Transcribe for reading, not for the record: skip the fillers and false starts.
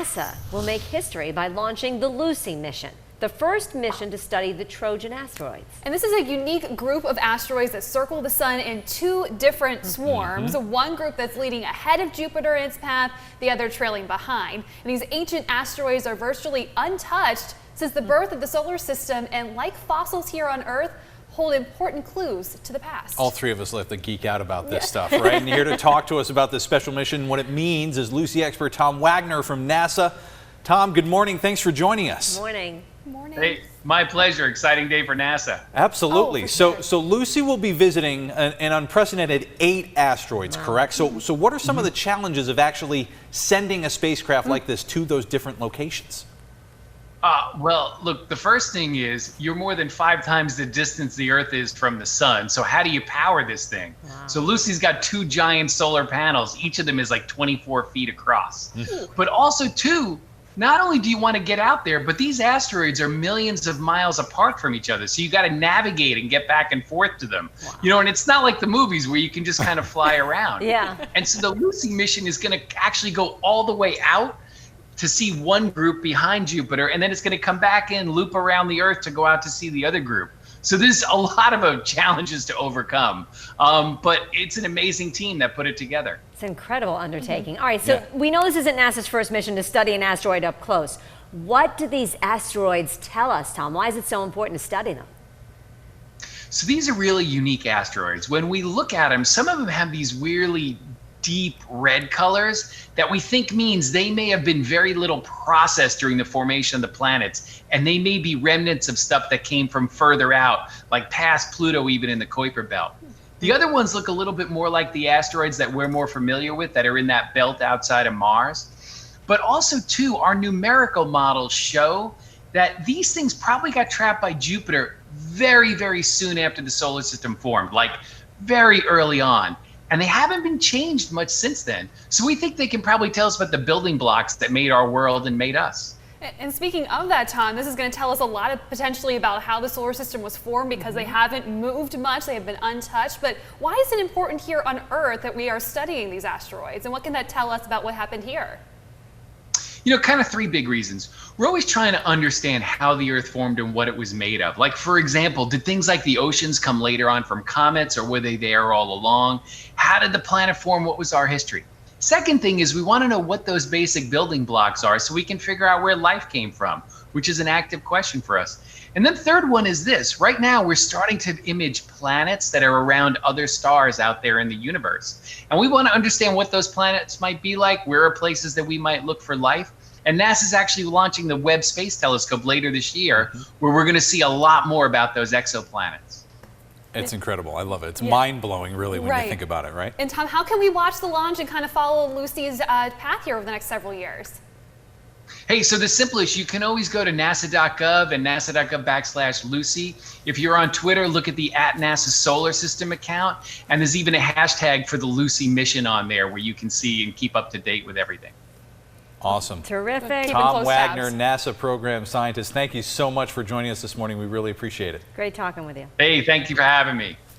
NASA will make history by launching the Lucy mission, the first mission to study the Trojan asteroids. And this is a unique group of asteroids that circle the sun in two different swarms. One group that's leading ahead of Jupiter in its path, the other trailing behind. And these ancient asteroids are virtually untouched since the birth of the solar system, and like fossils here on Earth, hold important clues to the past. All three of us love to geek out about this stuff, right? And here to talk to us about this special mission, what it means, is Lucy expert Tom Wagner from NASA. Tom, good morning. Thanks for joining us. Good morning. Good morning. Hey, my pleasure. Exciting day for NASA. Absolutely. Oh, for sure. So Lucy will be visiting an unprecedented 8 asteroids, correct? So what are some of the challenges of actually sending a spacecraft like this to those different locations? Well, look, the first thing is you're more than 5 times the distance the Earth is from the sun. So how do you power this thing? Wow. So Lucy's got 2 giant solar panels. Each of them is like 24 feet across. But also, too, not only do you want to get out there, but these asteroids are millions of miles apart from each other. So you got to navigate and get back and forth to them. Wow. You know, and it's not like the movies where you can just kind of fly around. Yeah. And so the Lucy mission is going to actually go all the way out to see one group behind Jupiter, and then it's going to come back in, loop around the Earth to go out to see the other group. So there's a lot of challenges to overcome, but it's an amazing team that put it together. It's an incredible undertaking. All right, so we know this isn't NASA's first mission to study an asteroid up close. What do these asteroids tell us, Tom? Why is it so important to study them? So these are really unique asteroids. When we look at them, some of them have these weirdly deep red colors that we think means they may have been very little processed during the formation of the planets, and they may be remnants of stuff that came from further out, like past Pluto, even in the Kuiper Belt. The other ones look a little bit more like the asteroids that we're more familiar with that are in that belt outside of Mars. But also, too, our numerical models show that these things probably got trapped by Jupiter very, very soon after the solar system formed, like very early on. And they haven't been changed much since then. So we think they can probably tell us about the building blocks that made our world and made us. And speaking of that, Tom, this is going to tell us a lot potentially about how the solar system was formed, because they haven't moved much, they have been untouched. But why is it important here on Earth that we are studying these asteroids? And what can that tell us about what happened here? You know, kind of 3 big reasons. We're always trying to understand how the Earth formed and what it was made of. Like, for example, did things like the oceans come later on from comets, or were they there all along? How did the planet form? What was our history? Second thing is we want to know what those basic building blocks are so we can figure out where life came from, which is an active question for us. And then third one is this. Right now, we're starting to image planets that are around other stars out there in the universe. And we want to understand what those planets might be like, where are places that we might look for life. And NASA's actually launching the Webb Space Telescope later this year, where we're going to see a lot more about those exoplanets. It's incredible. I love it. It's mind-blowing, really, when you think about it, right? And Tom, how can we watch the launch and kind of follow Lucy's path here over the next several years? Hey, so the simplest, you can always go to nasa.gov and nasa.gov/Lucy. If you're on Twitter, look at the @NASA Solar System account. And there's even a hashtag for the Lucy mission on there where you can see and keep up to date with everything. Awesome. Terrific. Tom Wagner, NASA program scientist, thank you so much for joining us this morning. We really appreciate it. Great talking with you. Hey, thank you for having me.